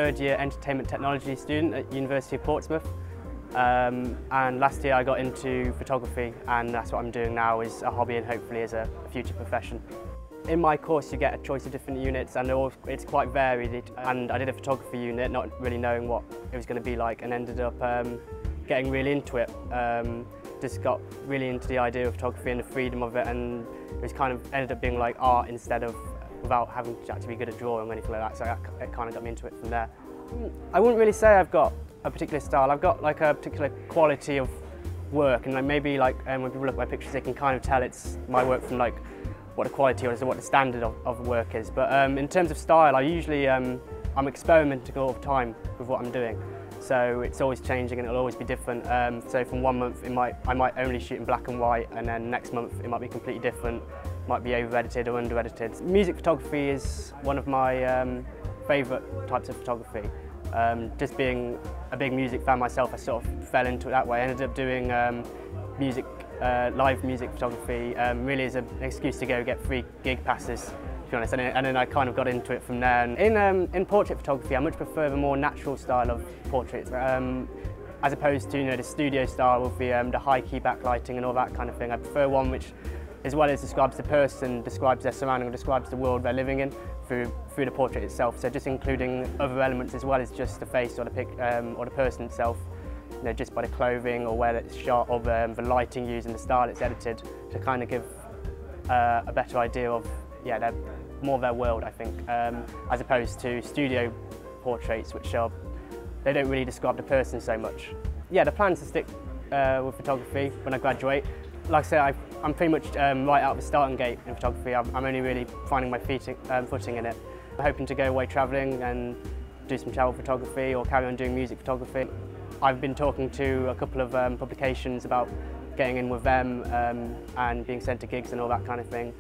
third year entertainment technology student at University of Portsmouth, and last year I got into photography, and that's what I'm doing now as a hobby and hopefully as a future profession. In my course you get a choice of different units and it's quite varied, and I did a photography unit not really knowing what it was going to be like, and ended up getting really into it. Just got really into the idea of photography and the freedom of it, and it was kind of ended up being like art instead of without having to actually be good at drawing or anything like that, so it kind of got me into it from there. I wouldn't really say I've got a particular style. I've got like a particular quality of work, and like maybe like when people look at my pictures they can kind of tell it's my work from like what the quality or what the standard of work is. But in terms of style, I usually I'm experimenting all the time with what I'm doing. So it's always changing and it'll always be different. So from one month I might only shoot in black and white, and then next month it might be completely different. Might be over-edited or under-edited. Music photography is one of my favourite types of photography. Just being a big music fan myself, I sort of fell into it that way. I ended up doing live music photography really as an excuse to go get free gig passes, to be honest, and then I kind of got into it from there. And in portrait photography, I much prefer the more natural style of portraits, as opposed to the studio style with the high key backlighting and all that kind of thing. I prefer one which, as well as describes the person, describes their surrounding, or describes the world they're living in through the portrait itself. So just including other elements as well as just the face or the person itself. Just by the clothing or where it's shot, or the lighting used and the style it's edited, to kind of give a better idea of more of their world, I think, as opposed to studio portraits, which they don't really describe the person so much. Yeah, the plan is to stick with photography when I graduate. Like I say, I'm pretty much right out of the starting gate in photography. I'm only really finding my footing in it. I'm hoping to go away travelling and do some travel photography or carry on doing music photography. I've been talking to a couple of publications about getting in with them and being sent to gigs and all that kind of thing.